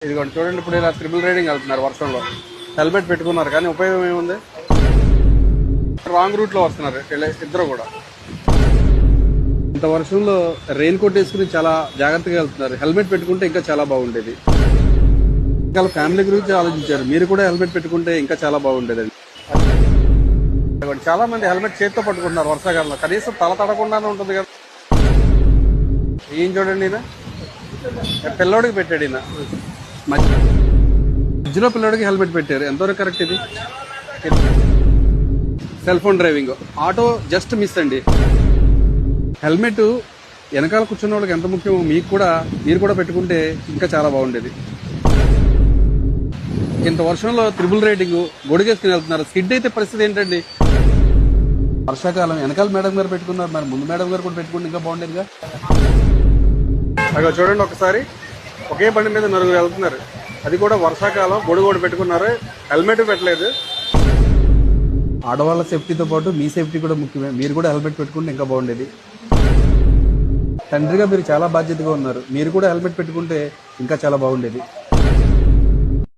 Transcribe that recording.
ఇదిగోండి చూడండి, ఇప్పుడు ఇలా ట్రిపుల్ రైడింగ్ వెళ్తున్నారు వర్షంలో. హెల్మెట్ పెట్టుకున్నారు కానీ ఉపయోగం ఏముంది? రాంగ్ రూట్లో వస్తున్నారు ఇద్దరు కూడా. ఇంత వర్షంలో రెయిన్ కోట్ వేసుకుని చాలా జాగ్రత్తగా వెళ్తున్నారు. హెల్మెట్ పెట్టుకుంటే ఇంకా చాలా బాగుండేది. ఇంకా ఫ్యామిలీ గురించి ఆలోచించారు. మీరు కూడా హెల్మెట్ పెట్టుకుంటే ఇంకా చాలా బాగుండేది. చాలా మంది హెల్మెట్ చేతితో పట్టుకుంటున్నారు వర్షాకాలంలో. కనీసం తల తడకుండానే ఉంటుంది కదా. ఏం చూడండి, ఈయన పిల్లోడికి పెట్టాడు. ఈయన మధ్యలో పిల్లోడికి హెల్మెట్ పెట్టారు. ఎంతవరకు కరెక్ట్ ఇది? Cell phone driving, auto just miss అండి. హెల్మెట్ వెనకాల కూర్చున్న వాళ్ళకి ఎంత ముఖ్యమో మీరు కూడా పెట్టుకుంటే ఇంకా చాలా బాగుండేది. ఇంత వర్షంలో త్రిబుల్ రైడింగ్ గొడుగేసుకుని వెళ్తున్నారు. స్కిడ్ అయితే పరిస్థితి ఏంటండి? వర్షాకాలం వెనకాల మేడం గారు పెట్టుకున్నారు, మరి ముందు మేడం గారు కూడా పెట్టుకుంటే ఇంకా బాగుండేదిగా. అక్కడ చూడండి ఒకసారి, ఒకే బండి మీద నలుగురు వెళ్తున్నారు. అది కూడా వర్షాకాలం. గొడుగు పెట్టుకున్నారు, హెల్మెట్ పెట్టలేదు. ఆడవాళ్ళ సేఫ్టీతో పాటు మీ సేఫ్టీ కూడా ముఖ్యమే. మీరు కూడా హెల్మెట్ పెట్టుకుంటే ఇంకా బాగుండేది. తండ్రిగా మీరు చాలా బాధ్యతగా ఉన్నారు. మీరు కూడా హెల్మెట్ పెట్టుకుంటే ఇంకా చాలా బాగుండేది.